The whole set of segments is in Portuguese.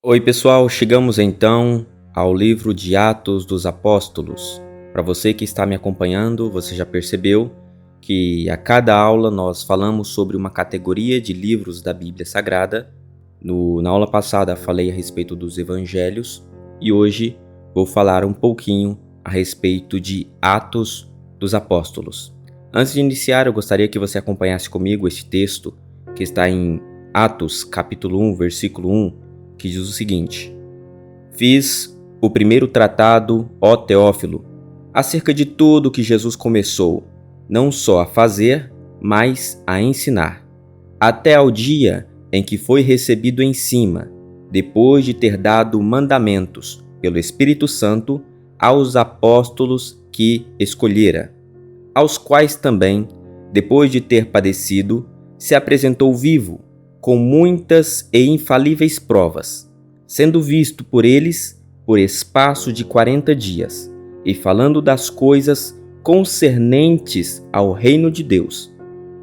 Oi, pessoal, chegamos então ao livro de Atos dos Apóstolos. Para você que está me acompanhando, você já percebeu que a cada aula nós falamos sobre uma categoria de livros da Bíblia Sagrada. Na aula passada falei a respeito dos Evangelhos e hoje vou falar um pouquinho a respeito de Atos dos Apóstolos. Antes de iniciar, eu gostaria que você acompanhasse comigo este texto que está em Atos, capítulo 1, versículo 1, que diz o seguinte: Fiz o primeiro tratado, ó Teófilo, acerca de tudo que Jesus começou, não só a fazer, mas a ensinar, até ao dia em que foi recebido em cima, depois de ter dado mandamentos pelo Espírito Santo aos apóstolos que escolhera, aos quais também, depois de ter padecido, se apresentou vivo, com muitas e infalíveis provas, sendo visto por eles por espaço de 40 dias, e falando das coisas concernentes ao reino de Deus.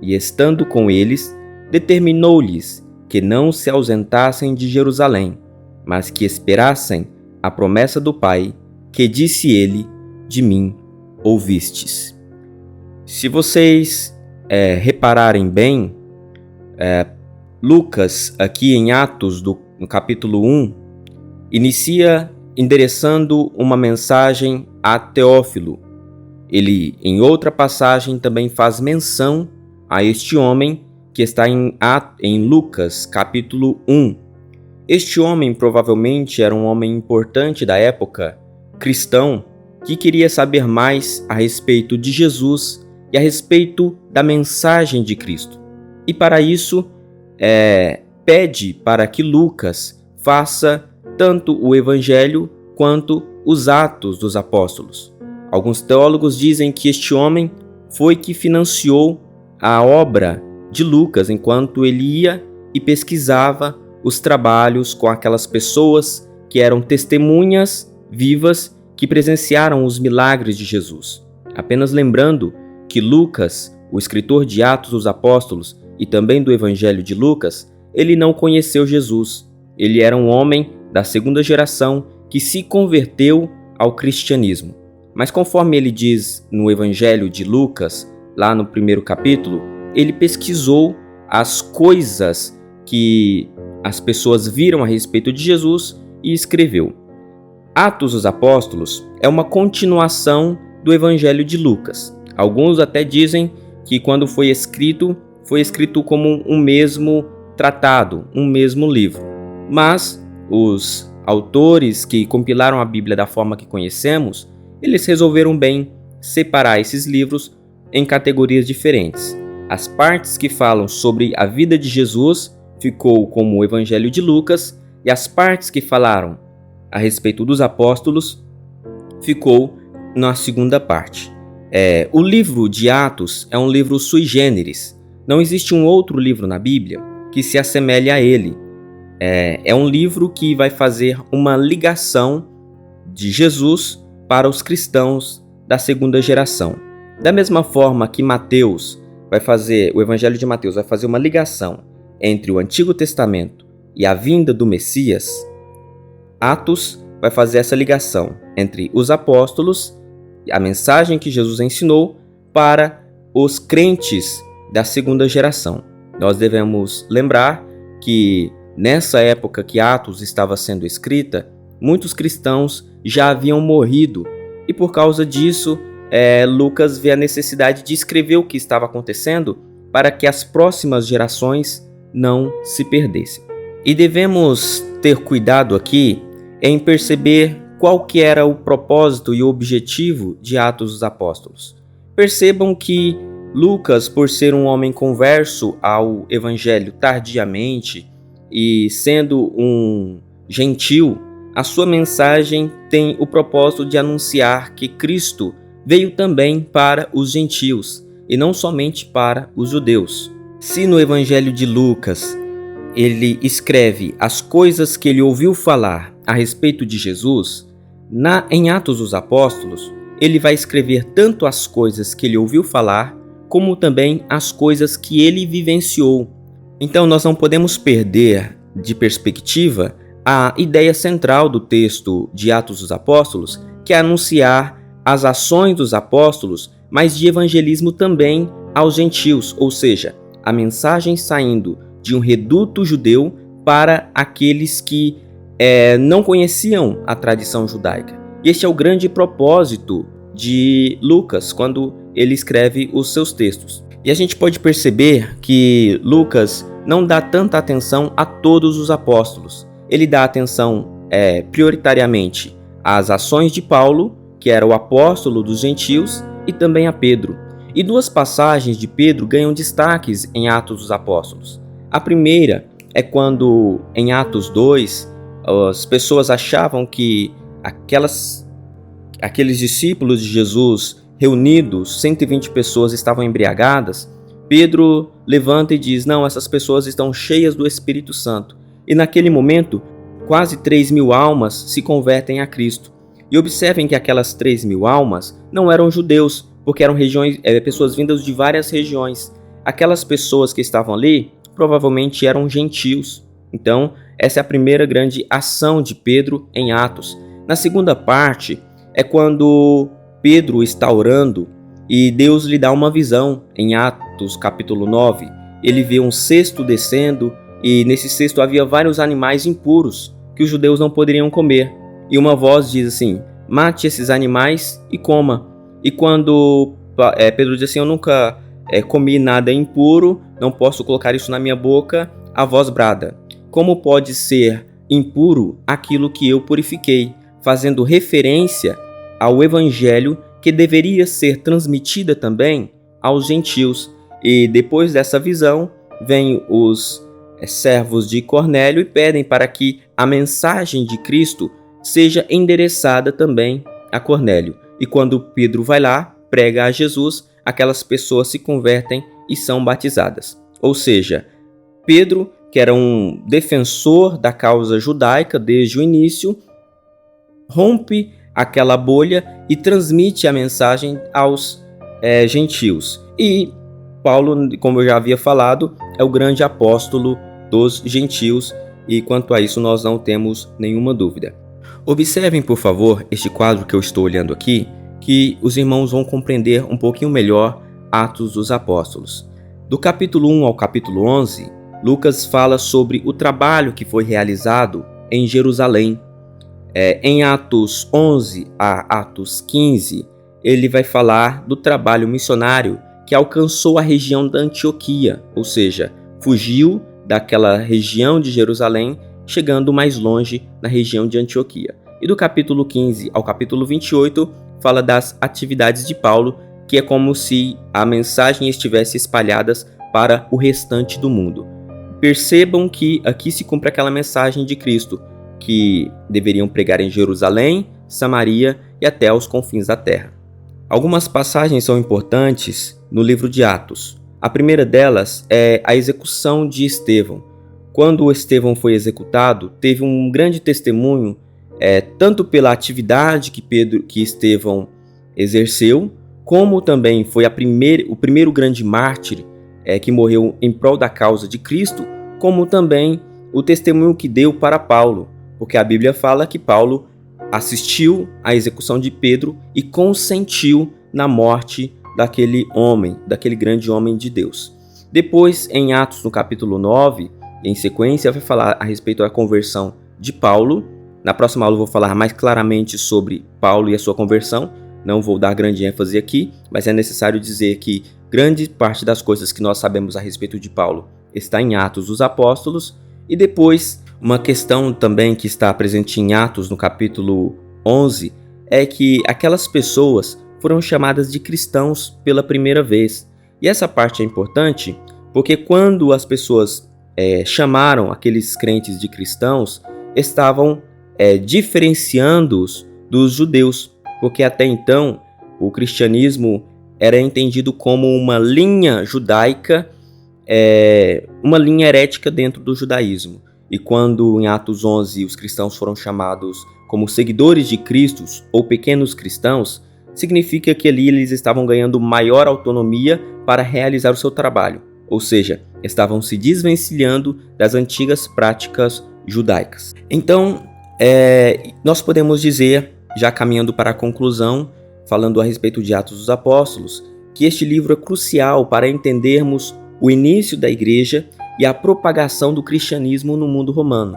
E estando com eles, determinou-lhes que não se ausentassem de Jerusalém, mas que esperassem a promessa do Pai, que disse ele: de mim ouvistes. Se vocês repararem bem, Lucas, aqui em Atos, no capítulo 1, inicia endereçando uma mensagem a Teófilo. Ele, em outra passagem, também faz menção a este homem que está em Lucas, capítulo 1. Este homem provavelmente era um homem importante da época, cristão, que queria saber mais a respeito de Jesus e a respeito da mensagem de Cristo. E para isso, pede para que Lucas faça tanto o Evangelho quanto os Atos dos Apóstolos. Alguns teólogos dizem que este homem foi que financiou a obra de Lucas enquanto ele ia e pesquisava os trabalhos com aquelas pessoas que eram testemunhas vivas que presenciaram os milagres de Jesus. Apenas lembrando que Lucas, o escritor de Atos dos Apóstolos, e também do Evangelho de Lucas, ele não conheceu Jesus. Ele era um homem da segunda geração que se converteu ao cristianismo. Mas conforme ele diz no Evangelho de Lucas, lá no primeiro capítulo, ele pesquisou as coisas que as pessoas viram a respeito de Jesus e escreveu. Atos dos Apóstolos é uma continuação do Evangelho de Lucas. Alguns até dizem que quando foi escrito como um mesmo tratado, um mesmo livro. Mas os autores que compilaram a Bíblia da forma que conhecemos, eles resolveram bem separar esses livros em categorias diferentes. As partes que falam sobre a vida de Jesus ficou como o Evangelho de Lucas, e as partes que falaram a respeito dos apóstolos ficou na segunda parte. O livro de Atos é um livro sui generis. Não existe um outro livro na Bíblia que se assemelhe a ele. É um livro que vai fazer uma ligação de Jesus para os cristãos da segunda geração. Da mesma forma que o Evangelho de Mateus vai fazer uma ligação entre o Antigo Testamento e a vinda do Messias, Atos vai fazer essa ligação entre os apóstolos, a mensagem que Jesus ensinou, para os crentes da segunda geração. Nós devemos lembrar que nessa época que Atos estava sendo escrita, muitos cristãos já haviam morrido e por causa disso, Lucas vê a necessidade de escrever o que estava acontecendo para que as próximas gerações não se perdessem. E devemos ter cuidado aqui em perceber qual que era o propósito e o objetivo de Atos dos Apóstolos. Percebam que Lucas, por ser um homem converso ao Evangelho tardiamente e sendo um gentil, a sua mensagem tem o propósito de anunciar que Cristo veio também para os gentios e não somente para os judeus. Se no Evangelho de Lucas ele escreve as coisas que ele ouviu falar a respeito de Jesus, em Atos dos Apóstolos ele vai escrever tanto as coisas que ele ouviu falar como também as coisas que ele vivenciou. Então nós não podemos perder de perspectiva a ideia central do texto de Atos dos Apóstolos, que é anunciar as ações dos apóstolos, mas de evangelismo também aos gentios, ou seja, a mensagem saindo de um reduto judeu para aqueles que não conheciam a tradição judaica. E este é o grande propósito de Lucas quando ele escreve os seus textos. E a gente pode perceber que Lucas não dá tanta atenção a todos os apóstolos. Ele dá atenção prioritariamente às ações de Paulo, que era o apóstolo dos gentios, e também a Pedro. E duas passagens de Pedro ganham destaques em Atos dos Apóstolos. A primeira é quando, em Atos 2, as pessoas achavam que aqueles discípulos de Jesus reunidos, 120 pessoas estavam embriagadas. Pedro levanta e diz: não, essas pessoas estão cheias do Espírito Santo. E naquele momento, quase 3.000 almas se convertem a Cristo. E observem que aquelas 3.000 almas não eram judeus, porque eram pessoas vindas de várias regiões. Aquelas pessoas que estavam ali provavelmente eram gentios. Então, essa é a primeira grande ação de Pedro em Atos. Na segunda parte, é quando Pedro está orando e Deus lhe dá uma visão. Em Atos capítulo 9, ele vê um cesto descendo e nesse cesto havia vários animais impuros que os judeus não poderiam comer. E uma voz diz assim: mate esses animais e coma. E quando Pedro diz assim: eu nunca comi nada impuro, não posso colocar isso na minha boca, a voz brada: como pode ser impuro aquilo que eu purifiquei? Fazendo referência ao evangelho que deveria ser transmitida também aos gentios. E depois dessa visão, vêm os servos de Cornélio e pedem para que a mensagem de Cristo seja endereçada também a Cornélio. E quando Pedro vai lá, prega a Jesus, aquelas pessoas se convertem e são batizadas. Ou seja, Pedro, que era um defensor da causa judaica desde o início, rompe aquela bolha e transmite a mensagem aos gentios. E Paulo, como eu já havia falado, é o grande apóstolo dos gentios, e quanto a isso nós não temos nenhuma dúvida. Observem, por favor, este quadro que eu estou olhando aqui, que os irmãos vão compreender um pouquinho melhor Atos dos Apóstolos. Do capítulo 1 ao capítulo 11, Lucas fala sobre o trabalho que foi realizado em Jerusalém. Em Atos 11 a Atos 15, ele vai falar do trabalho missionário que alcançou a região da Antioquia, ou seja, fugiu daquela região de Jerusalém, chegando mais longe na região de Antioquia. E do capítulo 15 ao capítulo 28, fala das atividades de Paulo, que é como se a mensagem estivesse espalhada para o restante do mundo. Percebam que aqui se cumpre aquela mensagem de Cristo, que deveriam pregar em Jerusalém, Samaria e até aos confins da terra. Algumas passagens são importantes no livro de Atos. A primeira delas é a execução de Estevão. Quando Estevão foi executado, teve um grande testemunho, tanto pela atividade que Estevão exerceu, como também foi o primeiro grande mártir que morreu em prol da causa de Cristo, como também o testemunho que deu para Paulo, porque a Bíblia fala que Paulo assistiu à execução de Pedro e consentiu na morte daquele homem, daquele grande homem de Deus. Depois, em Atos, no capítulo 9, em sequência, vai falar a respeito da conversão de Paulo. Na próxima aula eu vou falar mais claramente sobre Paulo e a sua conversão. Não vou dar grande ênfase aqui, mas é necessário dizer que grande parte das coisas que nós sabemos a respeito de Paulo está em Atos dos Apóstolos. E depois, uma questão também que está presente em Atos, no capítulo 11, é que aquelas pessoas foram chamadas de cristãos pela primeira vez. E essa parte é importante porque quando as pessoas chamaram aqueles crentes de cristãos, estavam diferenciando-os dos judeus, porque até então o cristianismo era entendido como uma linha judaica, uma linha herética dentro do judaísmo. E quando em Atos 11 os cristãos foram chamados como seguidores de Cristo ou pequenos cristãos, significa que ali eles estavam ganhando maior autonomia para realizar o seu trabalho, ou seja, estavam se desvencilhando das antigas práticas judaicas. Então, nós podemos dizer, já caminhando para a conclusão, falando a respeito de Atos dos Apóstolos, que este livro é crucial para entendermos o início da igreja e a propagação do cristianismo no mundo romano.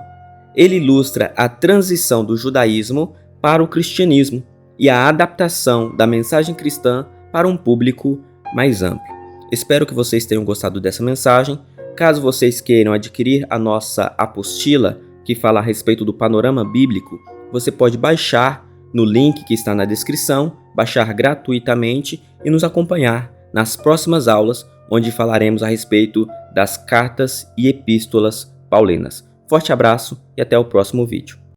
Ele ilustra a transição do judaísmo para o cristianismo e a adaptação da mensagem cristã para um público mais amplo. Espero que vocês tenham gostado dessa mensagem. Caso vocês queiram adquirir a nossa apostila, que fala a respeito do panorama bíblico, você pode baixar no link que está na descrição, baixar gratuitamente e nos acompanhar nas próximas aulas, onde falaremos a respeito das cartas e epístolas paulinas. Forte abraço e até o próximo vídeo.